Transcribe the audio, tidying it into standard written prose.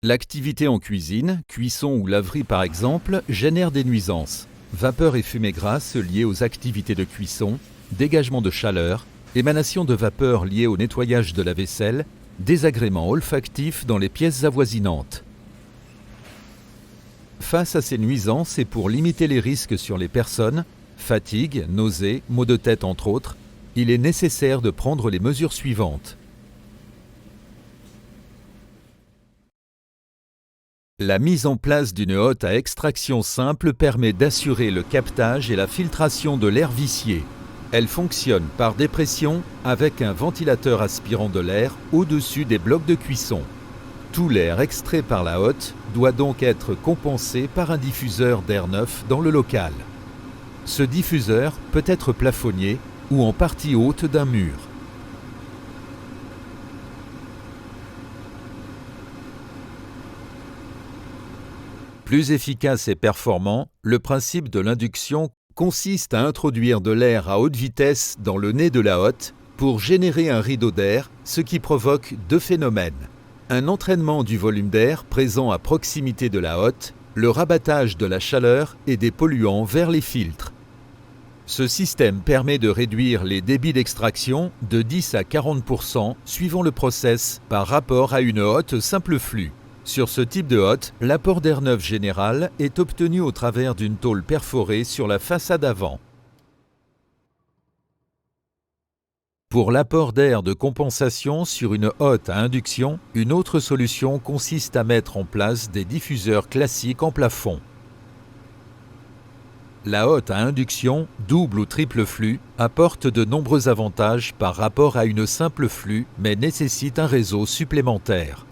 L'activité en cuisine, cuisson ou laverie par exemple, génère des nuisances. Vapeur et fumée grasse liées aux activités de cuisson, dégagement de chaleur, émanation de vapeur liée au nettoyage de la vaisselle, désagréments olfactifs dans les pièces avoisinantes. Face à ces nuisances et pour limiter les risques sur les personnes, fatigue, nausées, maux de tête entre autres, il est nécessaire de prendre les mesures suivantes. La mise en place d'une hotte à extraction simple permet d'assurer le captage et la filtration de l'air vicié. Elle fonctionne par dépression avec un ventilateur aspirant de l'air au-dessus des blocs de cuisson. Tout l'air extrait par la hotte doit donc être compensé par un diffuseur d'air neuf dans le local. Ce diffuseur peut être plafonnier ou en partie haute d'un mur. Plus efficace et performant, le principe de l'induction consiste à introduire de l'air à haute vitesse dans le nez de la hotte pour générer un rideau d'air, ce qui provoque deux phénomènes. Un entraînement du volume d'air présent à proximité de la hotte, le rabattage de la chaleur et des polluants vers les filtres. Ce système permet de réduire les débits d'extraction de 10 à 40% suivant le process par rapport à une hotte simple flux. Sur ce type de hotte, l'apport d'air neuf général est obtenu au travers d'une tôle perforée sur la façade avant. Pour l'apport d'air de compensation sur une hotte à induction, une autre solution consiste à mettre en place des diffuseurs classiques en plafond. La hotte à induction, double ou triple flux, apporte de nombreux avantages par rapport à une simple flux, mais nécessite un réseau supplémentaire.